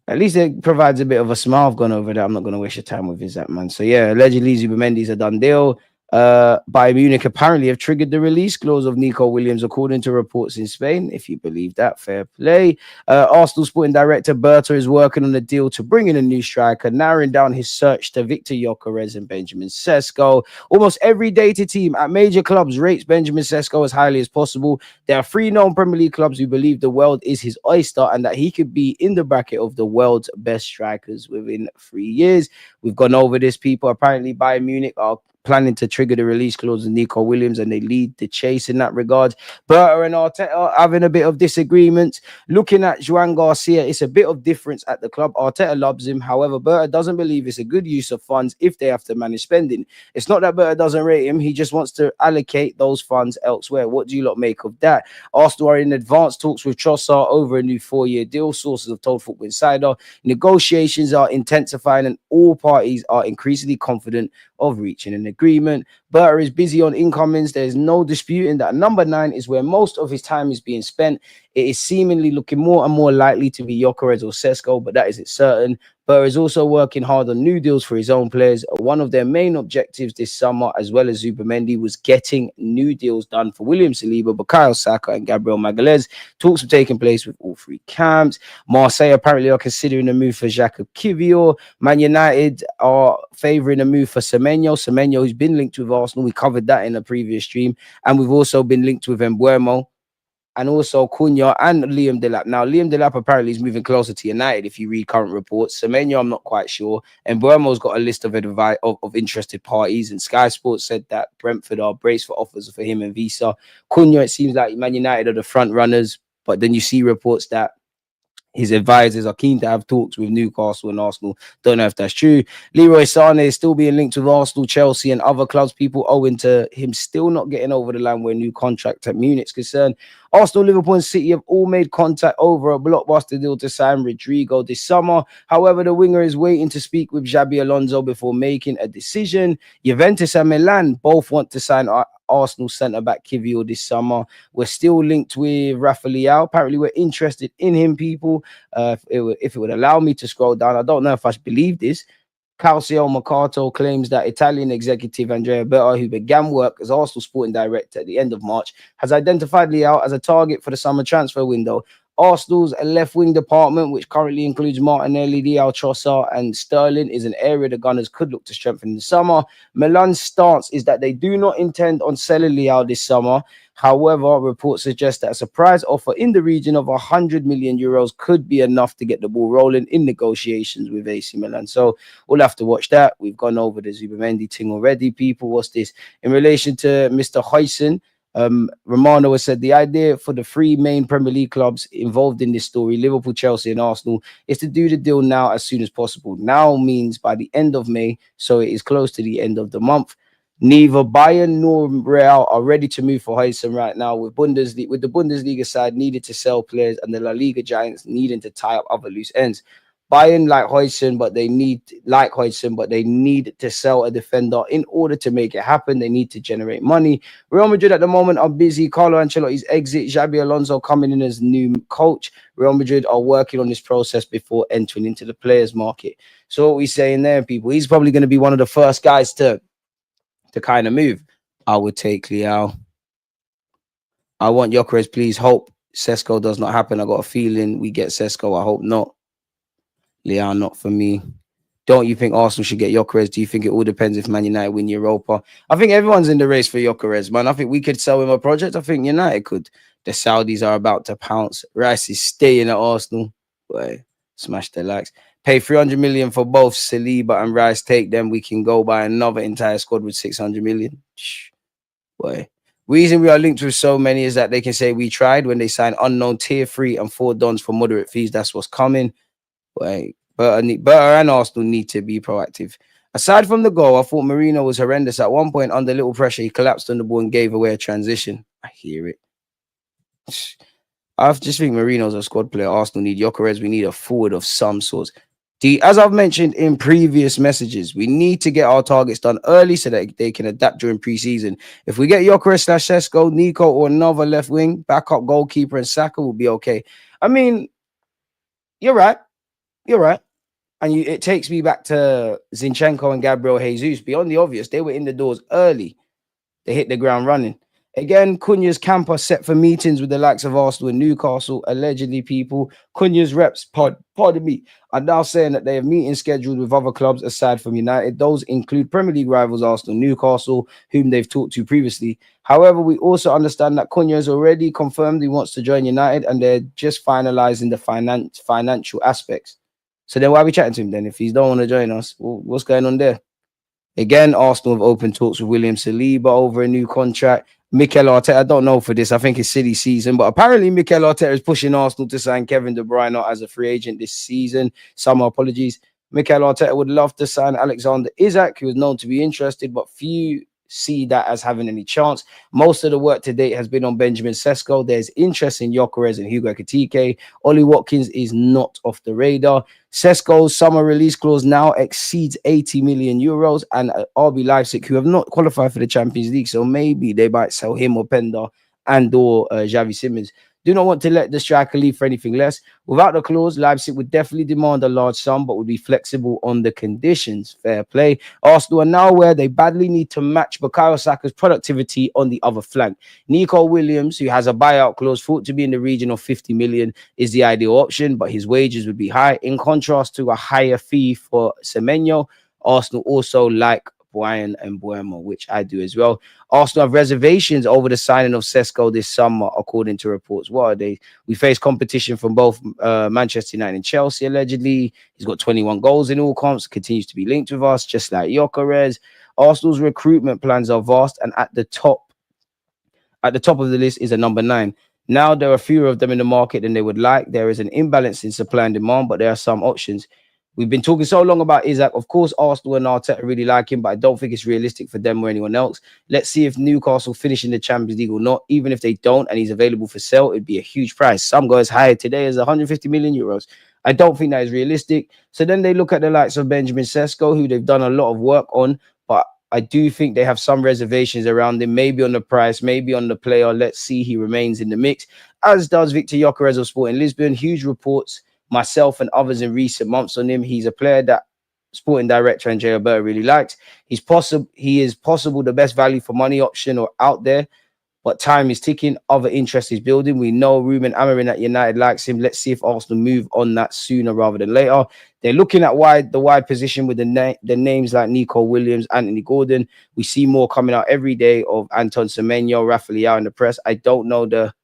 At least it provides a bit of a smile. I've gone over that. I'm not going to waste your time with that, man. So, yeah, allegedly, Zubimendi's a done deal. Bayern Munich apparently have triggered the release clause of Nico Williams, according to reports in Spain. If you believe that, fair play. Arsenal sporting director Berta is working on a deal to bring in a new striker, narrowing down his search to Victor Gyokeres and Benjamin Sesko. Almost every data team at major clubs rates Benjamin Sesko as highly as possible. There are 3 known Premier League clubs who believe the world is his oyster and that he could be in the bracket of the world's best strikers within 3 years. We've gone over this, people. Apparently, Bayern Munich are planning to trigger the release clause of Nico Williams, and they lead the chase in that regard. Berta and Arteta are having a bit of disagreement. Looking at Joan Garcia, it's a bit of difference at the club. Arteta loves him. However, Berta doesn't believe it's a good use of funds if they have to manage spending. It's not that Berta doesn't rate him. He just wants to allocate those funds elsewhere. What do you lot make of that? Arsenal are in advanced talks with Trossard over a new 4-year deal. Sources have told Football Insider. Negotiations are intensifying and all parties are increasingly confident of reaching an agreement. Berta is busy on incomings. There's no disputing that number 9 is where most of his time is being spent. It is seemingly looking more and more likely to be Gyokeres or Sesko, but that isn't certain. Berta is also working hard on new deals for his own players. One of their main objectives this summer, as well as Zubimendi, was getting new deals done for William Saliba, Bukayo Saka, and Gabriel Magalhaes. Talks have taken place with all 3 camps. Marseille apparently are considering a move for Jacob Kivior. Man United are favouring a move for Semenyo. Semenyo, who's been linked with Arsenal. We covered that in a previous stream. And we've also been linked with Mbeumo, and also Cunha and Liam Delap. Now, Liam Delap apparently is moving closer to United if you read current reports. Semenyo, I'm not quite sure. And Mbeumo's got a list of interested parties, and Sky Sports said that Brentford are braced for offers for him and Visa. Cunha, it seems like Man United are the front runners, but then you see reports that his advisors are keen to have talks with Newcastle and Arsenal. Don't know if that's true. Leroy Sané is still being linked with Arsenal, Chelsea, and other clubs. People owing to him still not getting over the line where new contract at Munich's concerned. Arsenal, Liverpool, and City have all made contact over a blockbuster deal to sign Rodrigo this summer. However, the winger is waiting to speak with Xabi Alonso before making a decision. Juventus and Milan both want to sign Arsenal centre-back Kivior this summer. We're still linked with Rafa Leao. Apparently, we're interested in him, people. If it would allow me to scroll down, I don't know if I believe this. Calcio Mercato claims that Italian executive Andrea Berta, who began work as Arsenal sporting director at the end of March, has identified Leao as a target for the summer transfer window. Arsenal's left wing department, which currently includes Martinelli, Leao, Trossard, and Sterling, is an area the Gunners could look to strengthen in the summer. Milan's stance is that they do not intend on selling Leao this summer. However, reports suggest that a surprise offer in the region of 100 million euros could be enough to get the ball rolling in negotiations with AC Milan. So we'll have to watch that. We've gone over the Zubimendi thing already, people. What's this? In relation to Mr. Huijsen, Romano has said the idea for the 3 main Premier League clubs involved in this story, Liverpool, Chelsea, and Arsenal, is to do the deal now as soon as possible. Now means by the end of May, so it is close to the end of the month. Neither Bayern nor Real are ready to move for Huijsen right now, with the Bundesliga side needed to sell players and the La Liga giants needing to tie up other loose ends. Bayern like Huijsen, but they need to sell a defender in order to make it happen. They need to generate money. Real Madrid at the moment are busy. Carlo Ancelotti's exit, Xabi Alonso coming in as new coach. Real Madrid are working on this process before entering into the players market. So what we saying there, people, he's probably going to be one of the first guys to kind of move. I would take Leao. I want Gyokeres, please. Hope Sesko does not happen. I got a feeling we get Sesko. I hope not. Leon, not for me. Don't you think Arsenal should get Gyokeres? Do you think it all depends if Man United win Europa? I think everyone's in the race for Gyokeres, man. I think we could sell him a project. I think United could. The Saudis are about to pounce. Rice is staying at Arsenal. Boy, smash the likes. Pay 300 million for both Saliba and Rice. Take them. We can go buy another entire squad with 600 million. Boy. Reason we are linked with so many is that they can say we tried when they sign unknown tier 3 and 4 dons for moderate fees. That's what's coming. Boy. Berter and Arsenal need to be proactive. Aside from the goal, I thought Marino was horrendous. At one point, under little pressure, he collapsed on the ball and gave away a transition. I hear it. I just think Marino's a squad player. Arsenal need Gyokeres. We need a forward of some sort. As I've mentioned in previous messages, we need to get our targets done early so that they can adapt during preseason. If we get Gyokeres / Sesko, Nico, or another left wing, backup goalkeeper, and Saka will be okay. I mean, you're right. You're right. And it takes me back to Zinchenko and Gabriel Jesus. Beyond the obvious, they were in the doors early. They hit the ground running. Again, Cunha's camper set for meetings with the likes of Arsenal and Newcastle. Allegedly, people. Cunha's reps, pardon me, are now saying that they have meetings scheduled with other clubs aside from United. Those include Premier League rivals Arsenal and Newcastle, whom they've talked to previously. However, we also understand that Cunha has already confirmed he wants to join United, and they're just finalizing the financial aspects. So then why are we chatting to him then? If he don't want to join us, what's going on there? Again, Arsenal have opened talks with William Saliba over a new contract. Mikel Arteta, I don't know for this. I think it's silly season, but apparently Mikel Arteta is pushing Arsenal to sign Kevin De Bruyne as a free agent this season. Some apologies. Mikel Arteta would love to sign Alexander-Isak, who is known to be interested, but few see that as having any chance. Most of the work to date has been on Benjamin Sesko. There's interest in Gyokeres and Hugo Ekitike. Ollie Watkins is not off the radar. Sesko's summer release clause now exceeds 80 million euros, and RB Leipzig, who have not qualified for the Champions League, so maybe they might sell him or Pender and or Xavi Simons. Do not want to let the striker leave for anything less. Without the clause, Leipzig would definitely demand a large sum, but would be flexible on the conditions. Fair play. Arsenal are now aware they badly need to match Bukayo Saka's productivity on the other flank. Nico Williams, who has a buyout clause thought to be in the region of 50 million, is the ideal option, but his wages would be high. In contrast to a higher fee for Semenyo, Arsenal also like Brian and Buemo, which I do as well. Arsenal have reservations over the signing of Sesko this summer, according to reports. What are they? We face competition from both Manchester United and Chelsea, allegedly. He's got 21 goals in all comps, continues to be linked with us, just like Gyokeres. Arsenal's recruitment plans are vast, and at the top of the list is a number 9. Now, there are fewer of them in the market than they would like. There is an imbalance in supply and demand, but there are some options. We've been talking so long about Isak. Of course, Arsenal and Arteta really like him, but I don't think it's realistic for them or anyone else. Let's see if Newcastle finish in the Champions League or not. Even if they don't and he's available for sale, it'd be a huge price. Some go as high today as 150 million euros. I don't think that is realistic. So then they look at the likes of Benjamin Sesko, who they've done a lot of work on, but I do think they have some reservations around him, maybe on the price, maybe on the player. Let's see, he remains in the mix, as does Victor Gyokeres of Sporting Lisbon. Huge reports, myself and others in recent months on him. He's a player that Sporting director Andrea Alberto really likes. He is possible the best value for money option or out there, but time is ticking. Other interest is building. We know Ruben Amorim at United likes him. Let's see if Arsenal move on that sooner rather than later. They're looking at the wide position with the names like Nico Williams, Anthony Gordon. We see more coming out every day of Anton Semenyo, Rafael in the press. I don't know the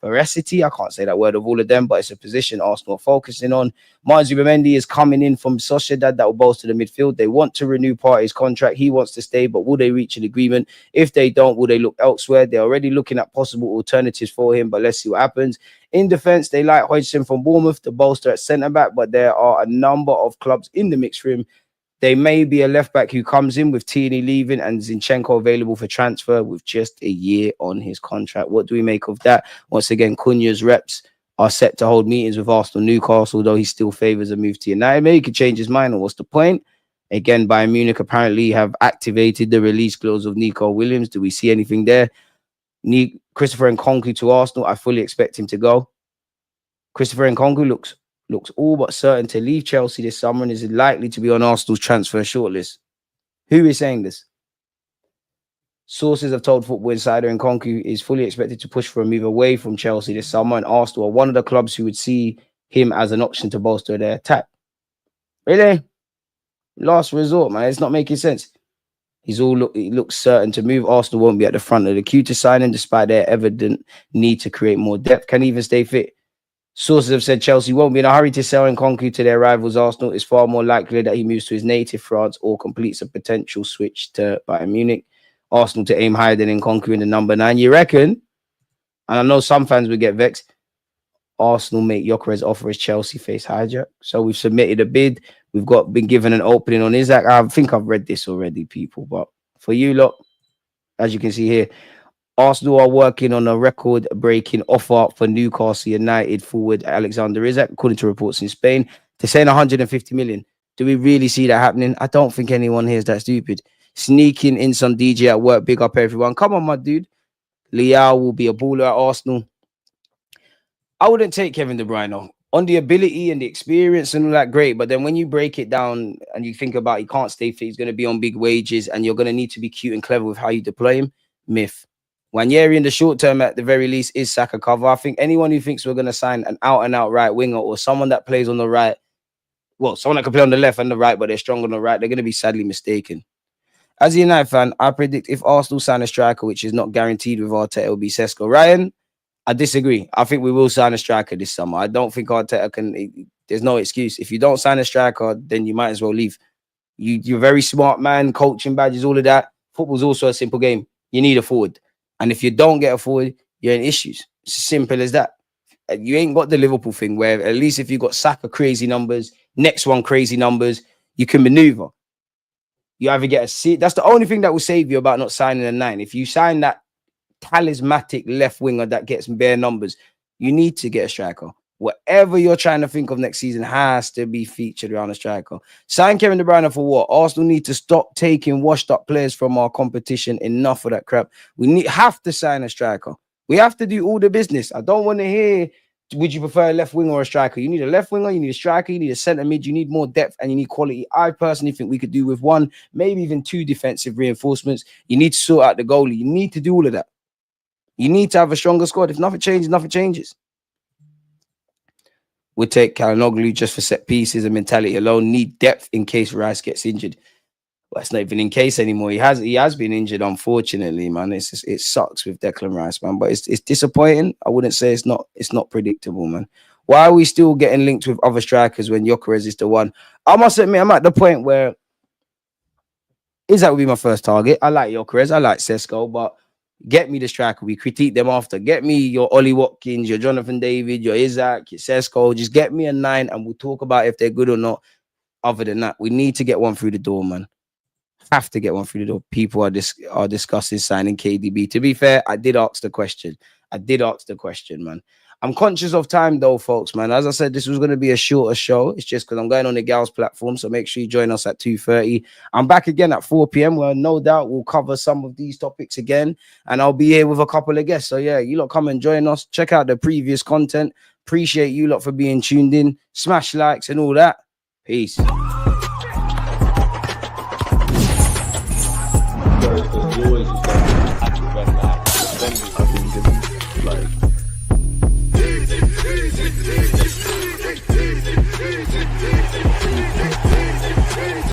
veracity, I can't say that word, of all of them, but it's a position Arsenal are focusing on. Martin Zubimendi is coming in from Sociedad that will bolster the midfield. They want to renew Partey's contract. He wants to stay, but will they reach an agreement? If they don't, will they look elsewhere? They're already looking at possible alternatives for him, but let's see what happens. In defense, they like Hodgson from Bournemouth to bolster at centre-back, but there are a number of clubs in the mix for him. They may be a left-back who comes in with Tierney leaving and Zinchenko available for transfer with just a year on his contract. What do we make of that? Once again, Cunha's reps are set to hold meetings with Arsenal Newcastle, although he still favours a move to United. Maybe he could change his mind, or what's the point? Again, Bayern Munich apparently have activated the release clause of Nico Williams. Do we see anything there? Christopher Nkunku to Arsenal. I fully expect him to go. Christopher Nkunku looks all but certain to leave Chelsea this summer and is likely to be on Arsenal's transfer shortlist. Who is saying this? Sources have told Football Insider Nkunku is fully expected to push for a move away from Chelsea this summer, and Arsenal are one of the clubs who would see him as an option to bolster their attack. Really? Last resort, man. It's not making sense. He looks certain to move. Arsenal won't be at the front of the queue to sign him, despite their evident need to create more depth. Can even stay fit. Sources have said Chelsea won't be in a hurry to sell Nkunku to their rivals Arsenal. It's far more likely that he moves to his native France or completes a potential switch to Bayern Munich. Arsenal to aim higher than Nkunku in the number 9. You reckon? And I know some fans would get vexed. Arsenal make Gyokeres offer as Chelsea face hijack. So we've submitted a bid. We've been given an opening on Isaac. I think I've read this already, people. But for you lot, as you can see here, Arsenal are working on a record-breaking offer for Newcastle United forward Alexander-Arnold, according to reports in Spain. They're saying 150 million. Do we really see that happening? I don't think anyone here is that stupid. Sneaking in some DJ at work. Big up, everyone. Come on, my dude. Leao will be a baller at Arsenal. I wouldn't take Kevin De Bruyne on the ability and the experience and all that, great. But then when you break it down and you think about he can't stay fit, he's going to be on big wages, and you're going to need to be cute and clever with how you deploy him. Myth. Wanyeri in the short term, at the very least, is Saka cover. I think anyone who thinks we're going to sign an out-and-out right winger or someone that plays on the right, well, someone that can play on the left and the right, but they're strong on the right, they're going to be sadly mistaken. As a United fan, I predict if Arsenal sign a striker, which is not guaranteed with Arteta, it will be Sesko. Ryan, I disagree. I think we will sign a striker this summer. I don't think Arteta can. There's no excuse. If you don't sign a striker, then you might as well leave. You're a very smart man, coaching badges, all of that. Football's also a simple game. You need a forward. And if you don't get a forward, you're in issues. It's as simple as that. You ain't got the Liverpool thing where at least if you got Saka crazy numbers, next one crazy numbers, you can maneuver. You either get a seat. That's the only thing that will save you about not signing a 9. If you sign that talismanic left winger that gets bare numbers, you need to get a striker. Whatever you're trying to think of next season has to be featured around a striker. Sign Kevin De Bruyne for what? Arsenal need to stop taking washed up players from our competition. Enough of that crap. We have to sign a striker. We have to do all the business. I don't want to hear, would you prefer a left winger or a striker? You need a left winger, you need a striker, you need a centre mid, you need more depth, and you need quality. I personally think we could do with 1, maybe even 2 defensive reinforcements. You need to sort out the goalie. You need to do all of that. You need to have a stronger squad. If nothing changes, nothing changes. We'll take Calhanoglu just for set pieces and mentality alone. Need depth in case Rice gets injured. Well, it's not even in case anymore. He has been injured, unfortunately, man. It sucks with Declan Rice, man. But it's disappointing. I wouldn't say it's not predictable, man. Why are we still getting linked with other strikers when Gyokeres is the one? I must admit, I'm at the point where Isaac would be my first target. I like Gyokeres, I like Sesko, but get me the striker. We critique them after. Get me your Ollie Watkins, your Jonathan David, your Isaac, your Sesko. Just get me a 9 and we'll talk about if they're good or not. Other than that, we need to get one through the door, man. Have to get one through the door. People are discussing signing KDB. To be fair, I did ask the question. Man. I'm conscious of time though, folks, man. As I said, this was going to be a shorter show. It's just because I'm going on the Gals platform. So make sure you join us at 2:30. I'm back again at 4 p.m. where no doubt we'll cover some of these topics again. And I'll be here with a couple of guests. So yeah, you lot come and join us. Check out the previous content. Appreciate you lot for being tuned in. Smash likes and all that. Peace. Always